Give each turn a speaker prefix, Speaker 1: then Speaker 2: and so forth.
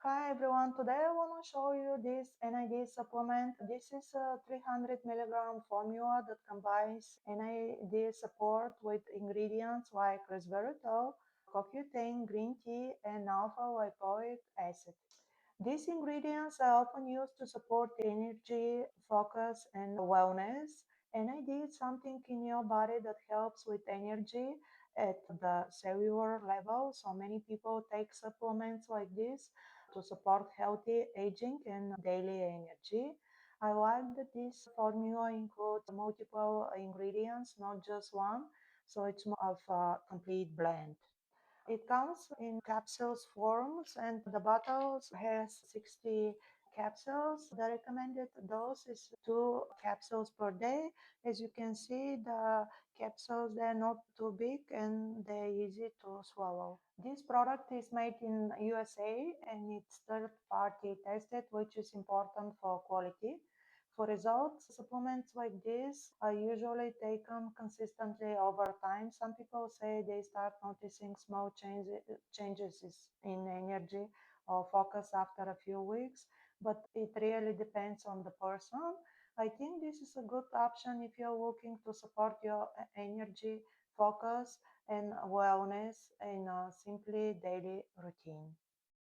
Speaker 1: Hi everyone, today I want to show you this NAD supplement. This is a 300 milligram formula that combines NAD support with ingredients like resveratrol, CoQ10, green tea, and alpha lipoic acid. These ingredients are often used to support energy, focus, and wellness. NAD is something in your body that helps with energy at the cellular level. So many people take supplements like this to support healthy aging and daily energy. I like that this formula includes multiple ingredients, not just one, so it's more of a complete blend. It comes in capsules forms and the bottle has 60 capsules. The recommended dose is 2 capsules per day. As you can see, the capsules they're not too big and they're easy to swallow. This product is made in USA and it's third party tested, which is important for quality. For results, supplements like this are usually taken consistently over time. Some people say they start noticing small changes in energy or focus after a few weeks, but it really depends on the person. I think this is a good option if you're looking to support your energy, focus, and wellness in a simply daily routine.